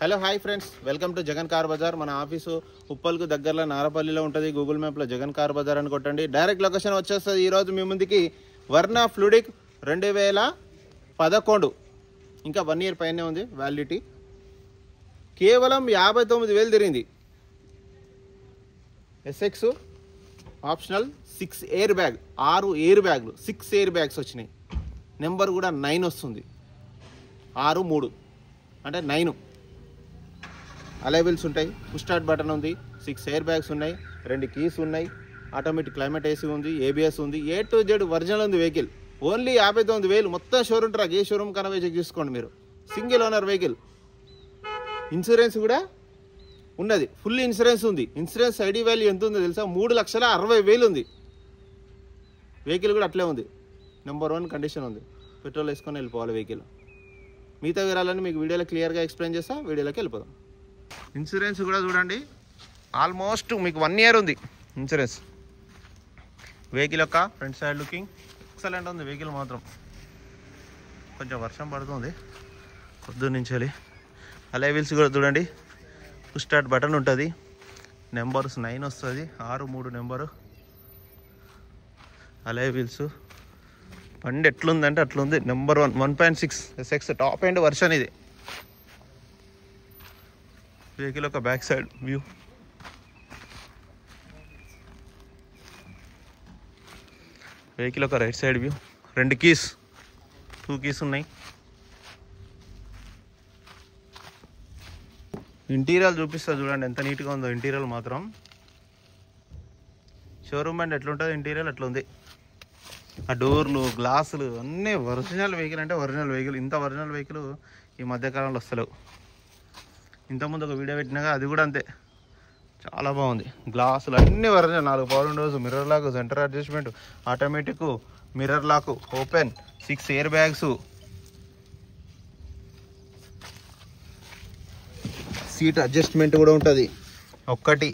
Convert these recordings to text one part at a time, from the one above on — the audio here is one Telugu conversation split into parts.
Hello hi friends, welcome to Jagan car bazaar. మన ఆఫీసు ఉప్పల్కు దగ్గరలో నారపల్లిలో ఉంటుంది. గూగుల్ మ్యాప్లో జగన్ కార్ బజార్ అని కొట్టండి, డైరెక్ట్ లొకేషన్ వచ్చేస్తుంది. ఈరోజు మీ ముందుకి వర్నా ఫ్లూయిడ్ 2011, ఇంకా 1 year పైనే ఉంది వ్యాలిడిటీ. కేవలం 59,000 తిరిగింది. SX optional 6 air bag, 6 air బ్యాగ్లు, 6 ఎయిర్ బ్యాగ్స్ వచ్చినాయి. నెంబర్ కూడా 9 వస్తుంది. 6-3 అంటే 9. అలైవిల్స్ ఉంటాయి, పుష్ స్టార్ట్ బటన్ ఉంది, 6 ఎయిర్ బ్యాగ్స్ ఉన్నాయి, 2 కీస్ ఉన్నాయి, ఆటోమేటిక్ క్లైమేట్ ఏసీ ఉంది, ఏబిఎస్ ఉంది, A to Z ఒరిజినల్ ఉంది వెహికల్. ఓన్లీ 59,000 మొత్తం షోరూమ్ ట్రాక్. ఏ షోరూమ్ కన్నా చెక్ చేసుకోండి మీరు. Single owner vehicle. ఇన్సూరెన్స్ కూడా ఉన్నది, ఫుల్ ఇన్సూరెన్స్ ఉంది. ఇన్సూరెన్స్ ఐడి వాల్యూ ఎంత ఉందో తెలుసా? 3,60,000 ఉంది. వెహికల్ కూడా అట్లే ఉంది, నెంబర్ 1 కండిషన్ ఉంది. పెట్రోల్ వేసుకొని వెళ్ళిపోవాలి వెహికల్. మిగతా వివరాలని మీకు వీడియోలో క్లియర్గా ఎక్స్ప్లెయిన్ చేస్తా. వీడియోలోకి వెళ్ళిపోదాం. ఇన్సూరెన్స్ కూడా చూడండి, ఆల్మోస్ట్ మీకు 1 year ఉంది ఇన్సూరెన్స్. వెహికల్ యొక్క ఫ్రంట్ సైడ్ లుకింగ్ ఎక్సలెంట్ ఉంది. వెహికల్ మాత్రం కొంచెం వర్షం పడుతుంది పొద్దున్నుంచి. అలైవిల్స్ కూడా చూడండి, పుష్ స్టార్ట్ బటన్ ఉంటుంది, నెంబర్స్ 9 వస్తుంది, 6-3 నెంబరు. అలైవిల్స్ బండి ఎట్లుందంటే అట్లుంది. Number 1 1.6 SX top end version ఇది. వెహికల్ ఒక బ్యాక్ సైడ్ వ్యూ. వెహికల్ ఒక right side view. 2 keys, 2 keys ఉన్నాయి. ఇంటీరియర్ చూపిస్తా చూడండి ఎంత నీట్గా ఉందో. ఇంటీరియర్ మాత్రం షోరూమ్ బండి ఎట్లుంటుంది, ఇంటీరియర్ అట్లుంది. ఆ డోర్లు, గ్లాసులు అన్నీ ఒరిజినల్ వెహికల్ అంటే ఒరిజినల్ వెహికల్. ఇంత ఒరిజినల్ వెహికల్ ఈ మధ్యకాలంలో వస్తలేవు. ఇంతకుముందు ఒక వీడియో పెట్టినాగా, అది కూడా అంతే, చాలా బాగుంది. గ్లాసులు అన్నీ original. 4 power windows, mirror lock, centre adjustment, automatic mirror lock, open, 6 air bags, seat adjustment కూడా ఉంటుంది. 1,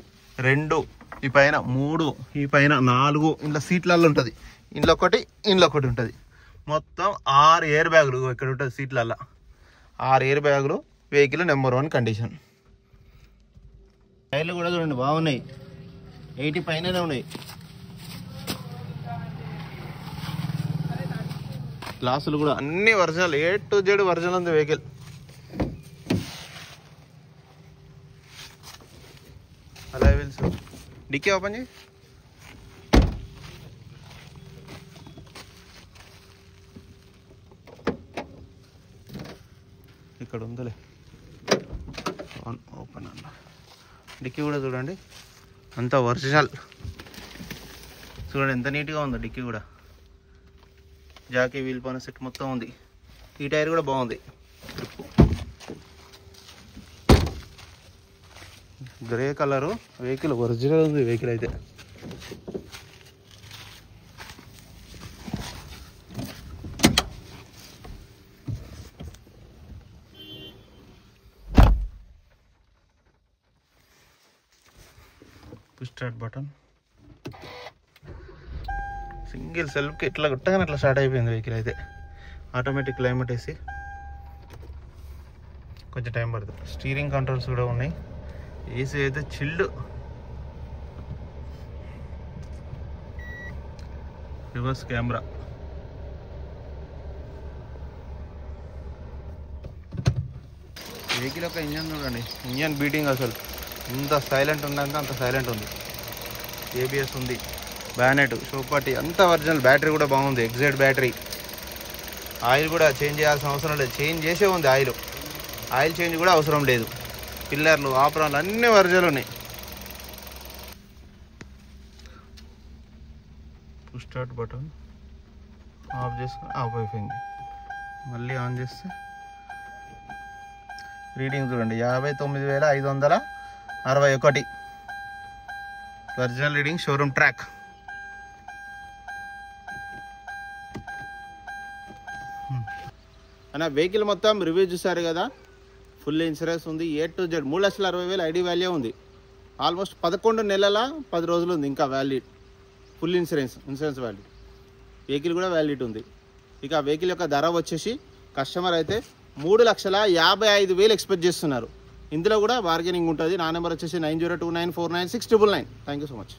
2, ఈ పైన 3, ఈ పైన 4 ఇంట్లో సీట్లలో ఉంటుంది. ఇంట్లో ఒకటి ఉంటుంది. మొత్తం 6 ఎయిర్ బ్యాగులు ఇక్కడ ఉంటుంది సీట్లల్లో. 6 ఎయిర్ బ్యాగులు. Vehicle number 1 condition. టైర్లు కూడా చూడండి బాగున్నాయి, 80 పైననే ఉన్నాయి. గ్లాసులు కూడా అన్ని original, A to Z original ఉంది వెహికల్. అలైవిల్స్. డిక్కీ ఓపెన్ చేయి. ఇక్కడ ఉందిలే, ఓపెన్ అన్న. డిక్కీ కూడా చూడండి అంత ఒరిజినల్. చూడండి ఎంత నీట్గా ఉందో డిక్కీ కూడా. జాకీ వీల్ పైన సెట్ మొత్తం ఉంది. ఈ టైర్ కూడా బాగుంది. గ్రే కలరు వెహికల్, ఒరిజినల్ ఉంది వెహికల్ అయితే. పుష్ స్టార్ట్ బటన్, సింగిల్ సెల్ఫ్కి ఇట్లా గుట్టగానే అట్లా స్టార్ట్ అయిపోయింది వెహికల్ అయితే. ఆటోమేటిక్ క్లైమేట్ వేసి కొంచెం టైం పడుతుంది. స్టీరింగ్ కంట్రోల్స్ కూడా ఉన్నాయి. ఏసీ అయితే చిల్డ్. Reverse camera. వెహికల్ యొక్క ఇంజన్ చూడండి, ఇంజన్ బీటింగ్ అసలు ఎంత సైలెంట్ ఉందంటే అంత సైలెంట్ ఉంది. ఏబిఎస్ ఉంది, బ్యానెట్, షోపాటి అంతా ఒరిజినల్. బ్యాటరీ కూడా బాగుంది, ఎగ్జైట్ బ్యాటరీ. ఆయిల్ కూడా చేంజ్ చేయాల్సిన అవసరం లేదు, చేంజ్ చేసే ఉంది ఆయిల్. ఆయిల్ చేంజ్ కూడా అవసరం లేదు. పిల్లర్లు, ఆపరాలు అన్నీ ఒరిజినల్ ఉన్నాయి. పుష్ స్టార్ట్ బటన్ ఆఫ్ చేసుకుని ఆఫ్ అయిపోయింది. మళ్ళీ ఆన్ చేస్తే రీడింగ్ చూడండి, 59,561 ఒరిజినల్ రీడింగ్. Showroom track. అన్న వెహికల్ మొత్తం రివ్యూ చూసారు కదా. ఫుల్ ఇన్సూరెన్స్ ఉంది, A to Z 3,60,000 ID value ఉంది. ఆల్మోస్ట్ 11 నెలల 10 రోజులు ఉంది ఇంకా valid. Full insurance valid. Vehicle కూడా వ్యాలిడ్ ఉంది. ఇక వెహికల్ యొక్క ధర వచ్చేసి కస్టమర్ అయితే 3,55,000 ఎక్స్పెక్ట్ చేస్తున్నారు. ఇందులో కూడా బార్గెనింగ్ ఉంటుంది. నా నెంబర్ వచ్చేసి 9029496999. Thank you so much.